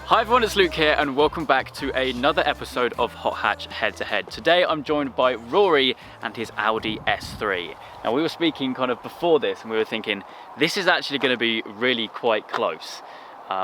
Hi everyone, it's Luke here and welcome back to another episode of Hot Hatch Head2Head. Today I'm joined by Rory and his Audi S3. Now we were speaking kind of before this and we were thinking this is actually going to be really quite close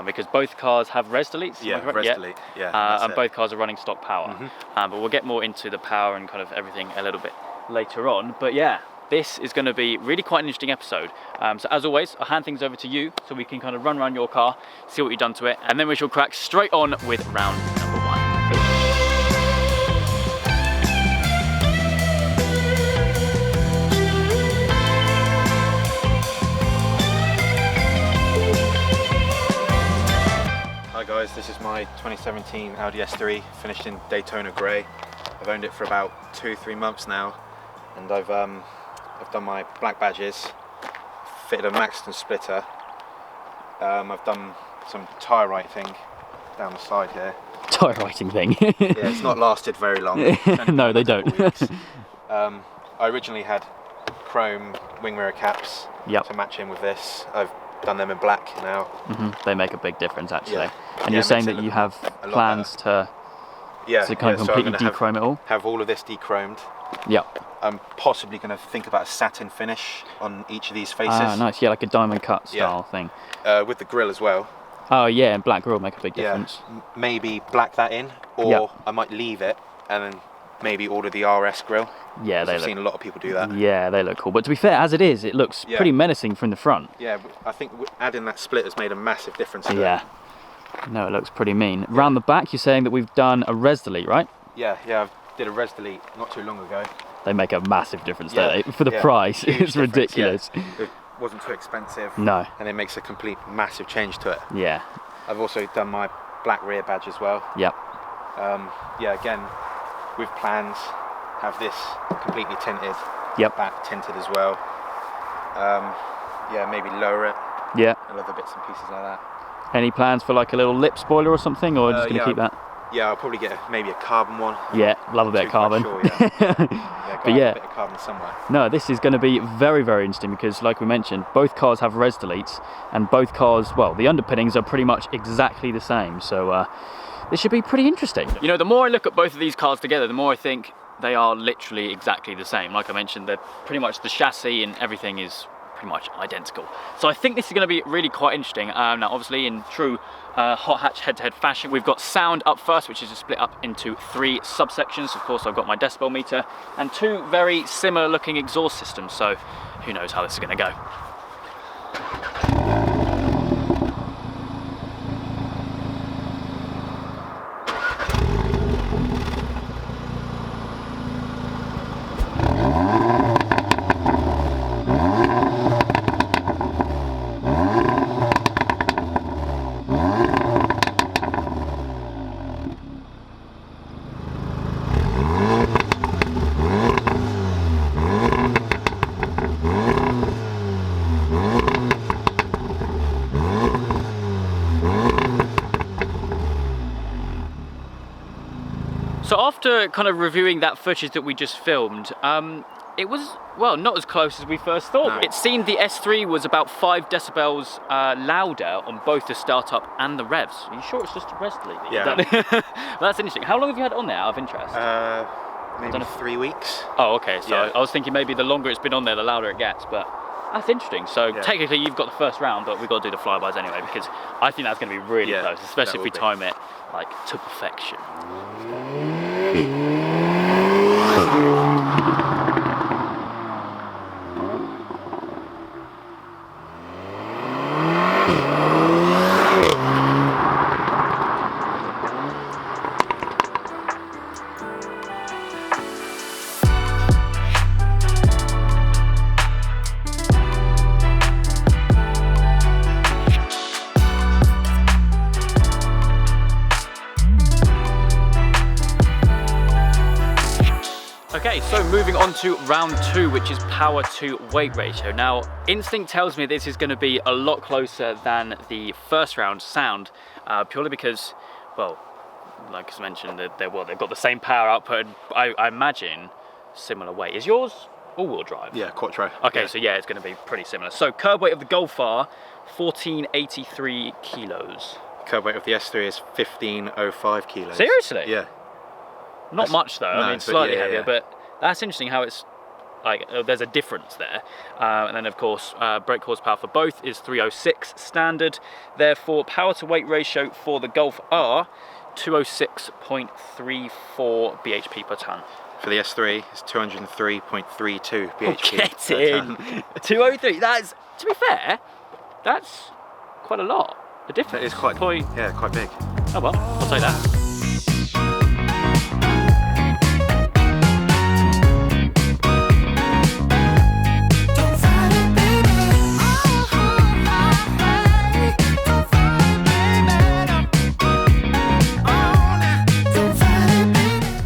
because both cars have res deletes. Yeah, res delete, yeah. And both cars are running stock power. But we'll get more into the power and kind of everything a little bit later on. But yeah, this is going to be really quite an interesting episode. So as always, I'll hand things over to you so we can kind of run around your car, see what you've done to it, and then we shall crack straight on with round number one. Hi guys, this is my 2017 Audi S3, finished in Daytona Grey. I've owned it for about 2-3 months now, and I've done my black badges, fitted a Maxton splitter. I've done some tyre writing down the side here. Tyre writing thing? Yeah, it's not lasted very long. No, they don't. I originally had chrome wing mirror caps to match in with this. I've done them in black now. They make a big difference actually. Yeah. And you're saying that you have plans to kind of completely dechrome it all? Have all of this dechromed. Yep. I'm possibly going to think about a satin finish on each of these faces. Ah, nice. Yeah, like a diamond cut style thing. With the grille as well. Oh yeah, and black grille make a big difference. Maybe black that in, or I might leave it and then maybe order the RS grille. Yeah, I've seen a lot of people do that. Yeah, they look cool. But to be fair, as it is, it looks pretty menacing from the front. Yeah, I think adding that split has made a massive difference to it. No, it looks pretty mean. Round the back, you're saying that we've done a res delete, right? Yeah, I did a res delete not too long ago. They make a massive difference, don't they? For the price, it's ridiculous. It wasn't too expensive. No. And it makes a complete massive change to it. Yeah. I've also done my black rear badge as well. Yep. Again, with plans, have this completely tinted. Yep. Back tinted as well. Maybe lower it. Yeah. And other bits and pieces like that. Any plans for like a little lip spoiler or something, or just going to keep that? Yeah, I'll probably get maybe a carbon one. Yeah, love a bit of carbon. Sure, but a bit of carbon somewhere. No, this is going to be very, very interesting because, like we mentioned, both cars have res deletes, and both cars, well, the underpinnings are pretty much exactly the same. So this should be pretty interesting. You know, the more I look at both of these cars together, the more I think they are literally exactly the same. Like I mentioned, they're pretty much the chassis and everything is pretty much identical. So I think this is going to be really quite interesting. Now, obviously, in true Hot Hatch Head2Head fashion, we've got sound up first, which is split up into 3 subsections. Of course, I've got my decibel meter and 2 very similar looking exhaust systems. So who knows how this is going to go. So after kind of reviewing that footage that we just filmed, it was, well, not as close as we first thought. No. It seemed the S3 was about 5 decibels louder on both the startup and the revs. Are you sure it's just a res delete? Yeah. Well, that's interesting. How long have you had it on there, out of interest? Maybe 3 weeks. Oh, okay. So I was thinking maybe the longer it's been on there, the louder it gets, but that's interesting. So technically you've got the first round, but we've got to do the flybys anyway, because I think that's going to be really close, especially if we time it like to perfection. So moving on to round 2, which is power to weight ratio. Now, instinct tells me this is going to be a lot closer than the first round sound, purely because, well, like I mentioned, they've got the same power output, and I imagine similar weight. Is yours all-wheel drive? Yeah, Quattro. Okay, so yeah, it's going to be pretty similar. So curb weight of the Golf R, 1483 kilos. Curb weight of the S3 is 1505 kilos. Seriously? Yeah. Not much though. No, I mean, but slightly yeah, heavier, yeah. but that's interesting how it's like there's a difference there. And then of course, brake horsepower for both is 306 standard. Therefore, power to weight ratio for the Golf R, 206.34 bhp per ton. For the S3, it's 203.32 bhp Get per in. ton. 203. That's, to be fair, that's quite a lot. The difference. It is quite big. Oh well, I'll take that.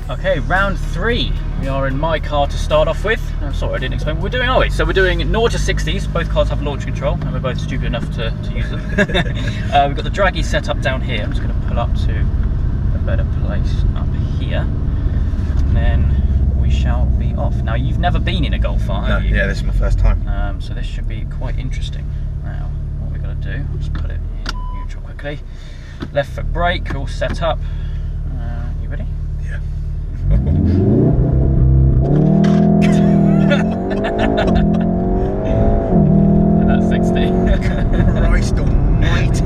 Okay, round 3. We are in my car to start off with. I'm sorry, I didn't explain what we're doing, are we? So we're doing 0 to 60s. Both cars have launch control, and we're both stupid enough to use them. We've got the draggy set up down here. I'm just going to pull up to a better place up here. And then we shall be off. Now, you've never been in a Golf R, have you? Yeah, this is my first time. So this should be quite interesting. Now, what we're going to do, just put it in neutral quickly. Left foot brake, all set up. You ready? Yeah. And that's 60. Christ almighty.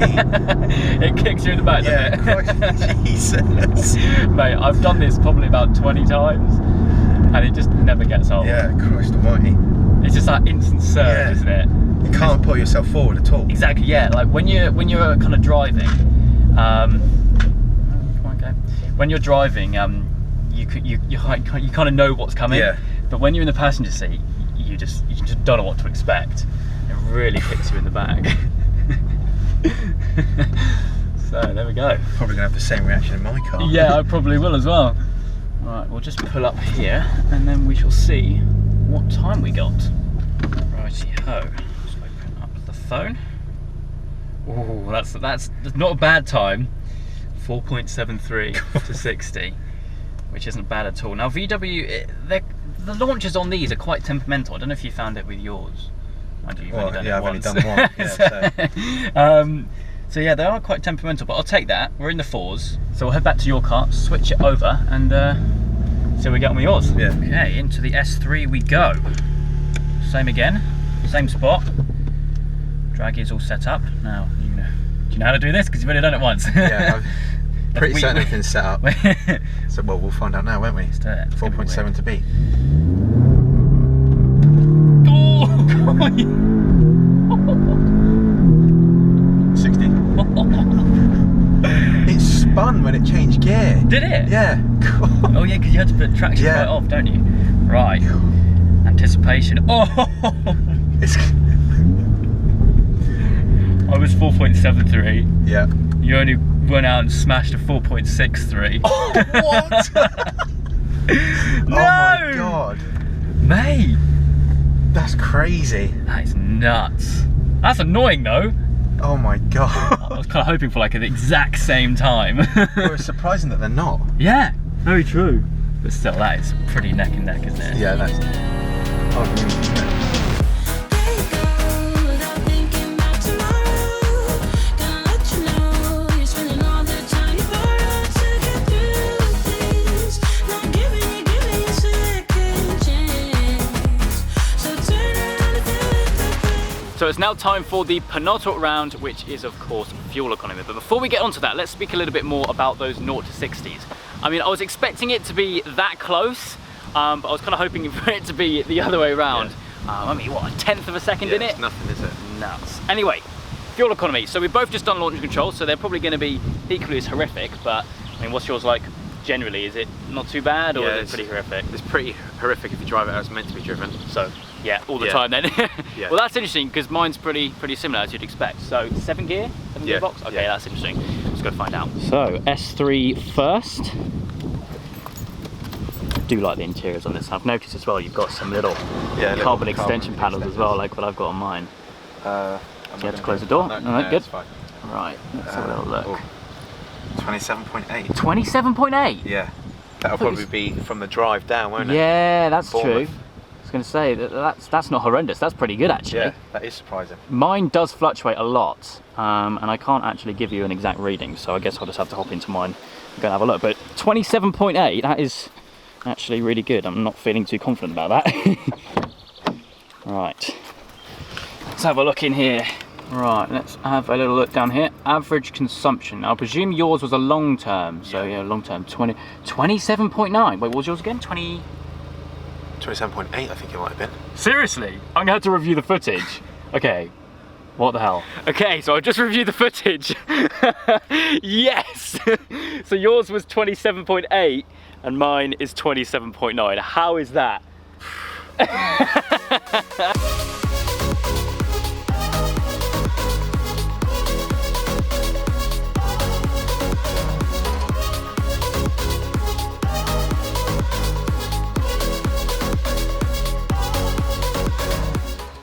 It kicks you in the back, Yeah, doesn't it? Christ Jesus. Mate, I've done this probably about 20 times and it just never gets old. Yeah, Christ almighty. It's just that instant surge, isn't it? You can't put yourself forward at all. Exactly, yeah. Like when you're kind of driving, when you're driving, you kind of know what's coming. Yeah. But when you're in the passenger seat, you just don't know what to expect. It really kicks you in the back. So there we go. Probably gonna have the same reaction in my car. Yeah, I probably will as well. Right, we'll just pull up here and then we shall see what time we got. Righty-ho. Let's open up the phone. Oh, that's not a bad time. 4.73 to 60, which isn't bad at all. Now VW, the launches on these are quite temperamental. I don't know if you found it with yours. You've only done it once. I've only done one. Yeah, so yeah, they are quite temperamental, but I'll take that. We're in the 4s, so we'll head back to your car, switch it over, and see how we get on with yours. Yeah. Okay, into the S3 we go. Same again, same spot. Draggy's all set up. Now, do you know how to do this? Because you've only done it once. Yeah, I'm pretty certain everything's set up. So, well, we'll find out now, won't we? Let's do it. 4.7 to beat. Oh! 60. It spun when it changed gear. Did it? Yeah. Oh yeah, because you had to put traction right off, don't you? Right. Anticipation. Oh! It's... I was 4.73. Yeah. You only went out and smashed a 4.63. Oh, what? No! Oh my god. Mate! That's crazy. That is nuts. That's annoying though. Oh my god. I was kind of hoping for like an exact same time. Well, it's surprising that they're not. Yeah, very true. But still, that is pretty neck and neck, isn't it? Yeah, that's... Oh, So it's now time for the penultimate round, which is of course fuel economy. But before we get onto that, let's speak a little bit more about those 0 to 60s. I mean, I was expecting it to be that close, but I was kind of hoping for it to be the other way around. Yeah. I mean, what, a 1/10 of a second in it? It's nothing, is it? Nuts. Anyway, fuel economy. So we've both just done launch control, so they're probably going to be equally as horrific, but I mean, what's yours like generally? Is it not too bad, or is it pretty horrific? It's pretty horrific if you drive it as it's meant to be driven. So, yeah, all the time then. Yeah. Well, that's interesting because mine's pretty similar as you'd expect. So 7 gear box? Okay, that's interesting. Let's go find out. So S3 first. do like the interiors on this. I've noticed as well you've got some little little carbon extension panels as well, like what I've got on mine. So you have to close the door. No, Alright, good. fine. Right, let's have a little look. 27.8. 27.8? Yeah, that'll probably be from the drive down, won't it? Yeah, that's true. Bournemouth. I was going to say that's not horrendous. That's pretty good actually. Yeah, that is surprising. Mine does fluctuate a lot, and I can't actually give you an exact reading, so I guess I'll just have to hop into mine and go and have a look. But 27.8, that is actually really good. I'm not feeling too confident about that. Right, let's have a look in here. Right, let's have a little look down here. Average consumption. I presume yours was a long term, so yeah, long term. 27.9. Wait, what was yours again? 27.8, I think it might have been. Seriously? I'm gonna have to review the footage. Okay, what the hell? Okay, so I just reviewed the footage. Yes! So yours was 27.8 and mine is 27.9. How is that?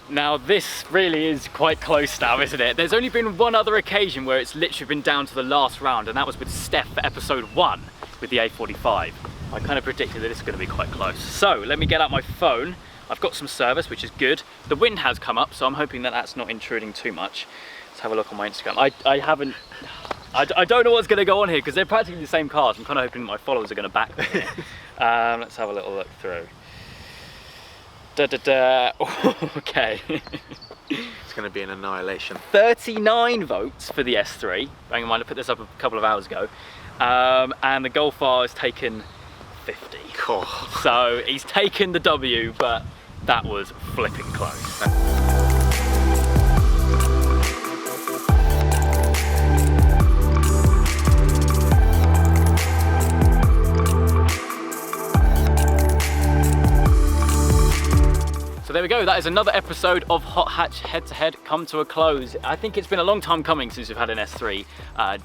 Now this really is quite close now, isn't it? There's only been one other occasion where it's literally been down to the last round, and that was with Steph for episode 1 with the A45. I kind of predicted that it's going to be quite close. So let me get out my phone. I've got some service, which is good. The wind has come up, so I'm hoping that that's not intruding too much. Let's have a look on my Instagram. I don't know what's going to go on here because they're practically the same cars. I'm kind of hoping my followers are going to back me here. Let's have a little look through. Okay. It's going to be an annihilation. 39 votes for the S3. Bearing in mind I put this up a couple of hours ago. And the Golf R has taken 50. Cool. So he's taken the W, but that was flipping close. So there we go, that is another episode of Hot Hatch Head-to-Head come to a close. I think it's been a long time coming since we've had an S3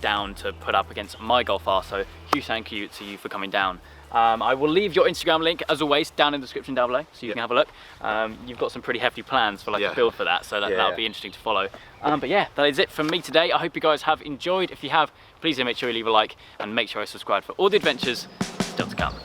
down to put up against my Golf R, so huge thank you to you for coming down. I will leave your Instagram link, as always, down in the description down below, so you can have a look. You've got some pretty hefty plans for like a build for that, so that'll be interesting to follow. But yeah, that is it from me today. I hope you guys have enjoyed. If you have, please do make sure you leave a like and make sure you subscribe for all the adventures still to come.